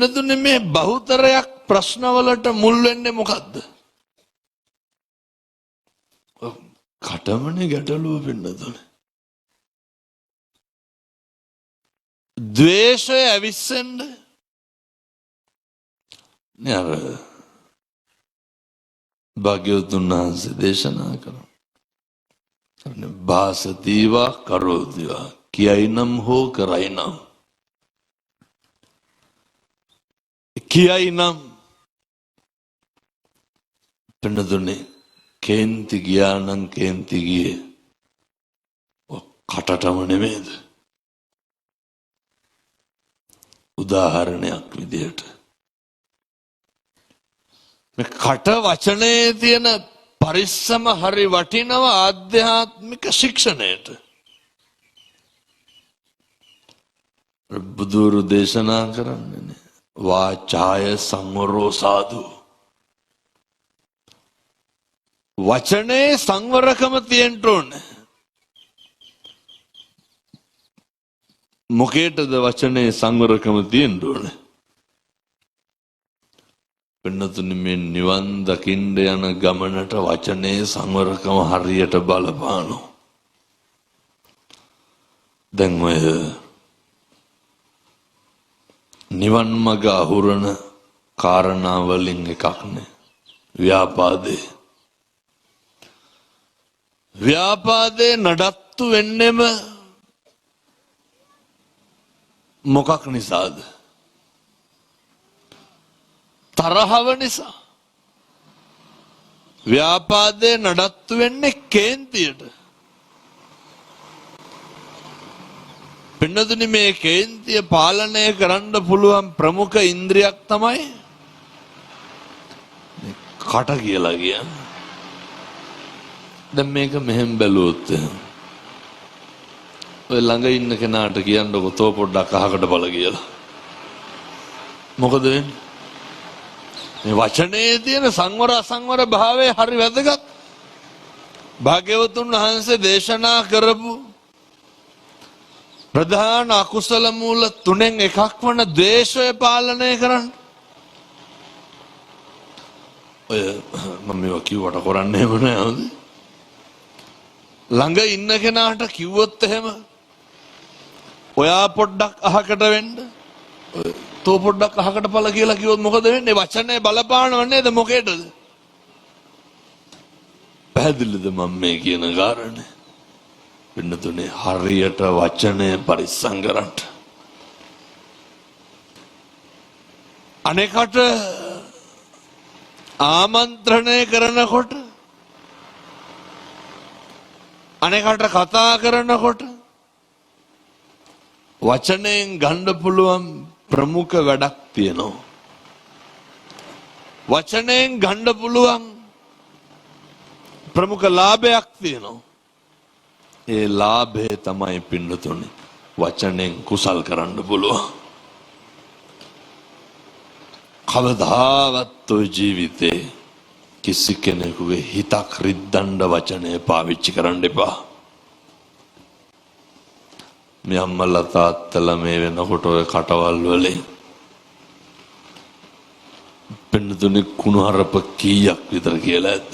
පින්නතුනේ මේ බහුතරයක් ප්‍රශ්නවලට මුල් වෙන්නේ මොකද්ද? කටමනේ ගැටලුව පින්නතුනේ. ද්වේෂය ඇවිස්සෙන්න නේ අර භාග්‍යවතුන් වහන්සේ දේශනා කරා. භාසතිවා කරෝතිවා කියයිනම් හෝ කරයිනම් කියයිනම් පින්නතුනේ කේන්ති ගියා නම් කේන්ති ගියේ කටටම නෙමෙයිද? උදාහරණයක් විදියට මේ කට වචනේ තියෙන පරිස්සම හරි වටිනව ආධ්‍යාත්මික ශික්ෂණයට. බුදුරු දේශනා කරන්නේ වාචාය සංවරෝ සාදු. වචනේ සංවරකම තියෙන්න ඕනේ. මොකේටද වචනේ සංවරකම තියෙන්න ඕනේ? පින්නතුනි මේ නිවන් දකින්න යන ගමනට වචනේ සංවරකම හරියට බලපානවා. දැන් ඔය නිවන් මඟ අහුරන කාරණා වලින් එකක්නේ ව්‍යාපාදේ. ව්‍යාපාදේ නඩත්තු වෙන්නෙම මොකක් නිසාද? තරහව නිසා. ව්‍යාපාදේ නඩත්තු වෙන්නේ කේන්තියට. පින්නතුනි මේ කේන්තිය පාලනය කරන්න පුළුවන් ප්‍රමුඛ ඉන්ද්‍රියක් තමයි කට කියලා කියන්නේ. දැන් මේක මෙහෙම බැලුවොත් ඔය ළඟ ඉන්න කෙනාට කියන්නකො තෝ පොඩ්ඩක් අහකට බල කියලා. මොකද වෙන්නේ? මේ වචනේ තියෙන සංවර අසංවර භාවය හරි වැදගත්. භාග්‍යවතුන් වහන්සේ දේශනා කරපු ප්‍රධාන අකුසල මූල තුනෙන් එකක් වන ද්වේෂය පාලනය කරන්න. ඔය මම මේවා කිව්වට කරන්නේ නැහැ. ළඟ ඉන්න කෙනාට කිව්වොත් එහෙම ඔයා පොඩ්ඩක් අහකට වෙන්න, තෝ පොඩ්ඩක් අහකට පළ කියලා කිව්වොත් මොකද වෙන්නේ? වචනේ බලපානව නේද? මොකේද? පැහැදිලිද මම මේ කියන කාරණේ? පින්නතුනේ හරියට වචනය පරිස්සම් කරන්න. අනෙකට ආමන්ත්‍රණය කරනකොට, අනෙකට කතා කරනකොට වචනයෙන් ගන්න පුළුවන් ප්‍රමුඛ වැඩක් තියෙනවා. වචනයෙන් ගන්න පුළුවන් ප්‍රමුඛ ලාභයක් තියෙනවා. ඒ ලාභය තමයි පින්නතුනේ වචනෙන් කුසල් කරන්න පුළුවන්. කවදාවත් ඔය ජීවිතේ කිසි කෙනෙකුගේ හිතක් රිද්දන්න වචනේ පාවිච්චි කරන්න එපා. මේ අම්මලා තාත්තලා මේ වෙනකොට ඔය කටවල් වලින් පින්නතුනේ කුණුහරුප කීයක් විතර කියලා ඇද්ද?